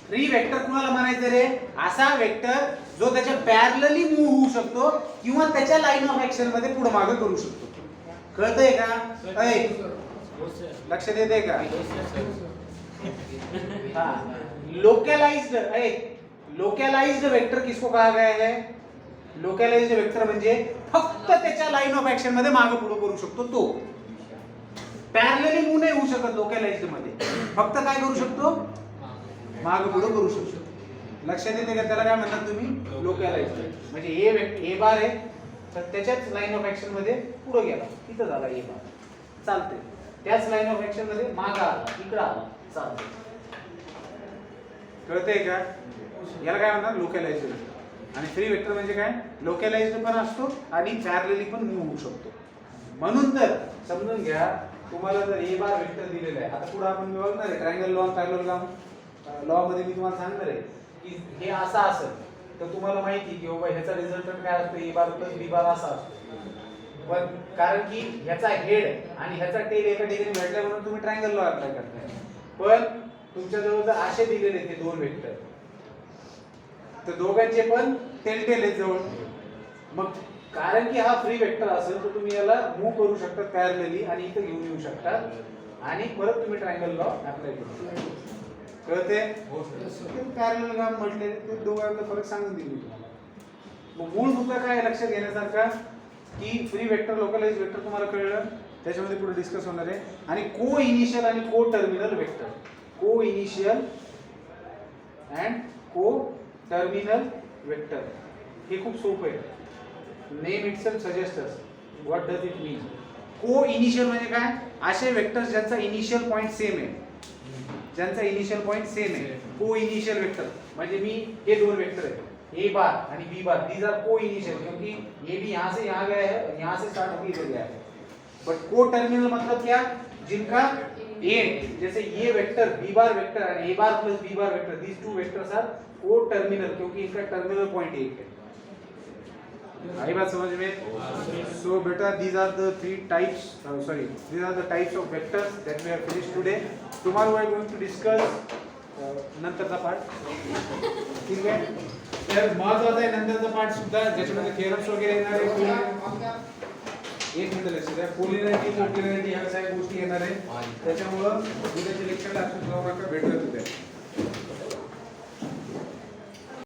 Speaker 1: फ्री वेक्टर कुणाला म्हणायचं रे असा वेक्टर जो त्याच्या पॅरलली मूव्ह होऊ शकतो किंवा त्याच्या लाईन ऑफ ऍक्शन मध्ये पुढे मागे करू शकतो. कळतंय का लक्ष देते का. लोकलाइज्ड वेक्टर किसको कहा गया है. लोकलाइज्ड वेक्टर म्हणजे फक्त त्याच्या लाईन ऑफ ऍक्शन मध्ये मागे पुढे करू शकतो तो. पॅरलली मूव्ह नाही होऊ शकत लोकलाइज्ड मध्ये फक्त काय करू शकतो मागे पुढे करू शकतो. लक्षात येते का त्याला काय म्हणतात तुम्ही लोकलाइज्ड. म्हणजे ए बार आहे तर त्याच्याच लाईन ऑफ ऍक्शन मध्ये पुढे गेला तिथं झाला ए बार चालते त्याच लाईन ऑफ ऍक्शन मध्ये मागे आला इकडे आला चालते. कळतंय का. याला काय म्हणतात लोकलाइज्ड. आणि फ्री वेक्टर म्हणजे काय लोकलाइज्ड पण असतो आणि पॅरलली पण मूव्ह होऊ शकतो. म्हणून तर समजून घ्या तुम्हाला जर ए बार वेक्टर दिलेला आहे आता पुढे आपण बघणार आहे ट्रायंगल लॉ पॅरलल लॉ मध्ये मी तुम्हाला सांगणार आहे की हे असं असेल तर तुम्हाला माहिती की बाबा ह्याचा रिझल्टंट काय असतो ए बार प्लस बी बार असा असतो. पण कारण की ह्याचा हेड आणि ह्याचा टेल एका ठिकाणी भेटल्या म्हणून तुम्ही ट्रायंगल लॉ अप्लाय करताय. पण तुमच्या जवळ जर असे दिलेले ते दोन वेक्टर तर दोघांचे पण टेल आहेत जवळ. मग कारण की हा फ्री वेक्टर असेल तर तुम्ही याला मूव्ह करू शकता पॅरलली आणि इथे घेऊन येऊ शकता आणि परत तुम्ही ट्रायंगल लॉ अप्लाय करू शकता. कळते. पॅरलल काम म्हटले ते दोघांचा फरक सांगून दिली तुम्हाला. मग मूळ मुद्दा काय लक्षात घेण्यासारखा की फ्री वेक्टर लोकलाइज्ड वेक्टर तुम्हाला कळलं त्याच्यामध्ये पुढे डिस्कस होणार आहे. आणि को इनिशियल आणि coterminal vector coinitial and coterminal vector हे खूप सोपं आहे. Name itself suggest us what does it mean. Coinitial म्हणजे काय असे वेक्टर्स ज्यांचा इनिशियल पॉइंट सेम आहे को इनिशियल वेक्टर म्हणजे मी हे दोन वेक्टर आहेत ए बार आणि बी बार दीज आर को इनिशियल क्योंकि ये भी यहाँ से यहाँ गया है यहाँ से स्टार्ट होकर इधर गया है. बट को टर्मिनल मतलब क्या जिनका एंड जैसे ये वेक्टर बी बार वेक्टर और A bar plus B bar vector these two vectors are coterminal क्योंकि इनका टर्मिनल पॉइंट एक है. आई बात समझ में. सो बेटा these are the types of vectors that we have finished today. Tomorrow we are going to discuss नंतरचा पार्ट. ठीक आहे. तर महत्त्वाचा आहे नंतरचा पार्ट सुद्धा ज्याच्यामध्ये थेरम्स वगैरे येणार आहे. एक मिनिट लक्ष द्या. पोलिनॅरिटी ह्या सगळ्या गोष्टी येणार आहे त्याच्यामुळं उद्याचे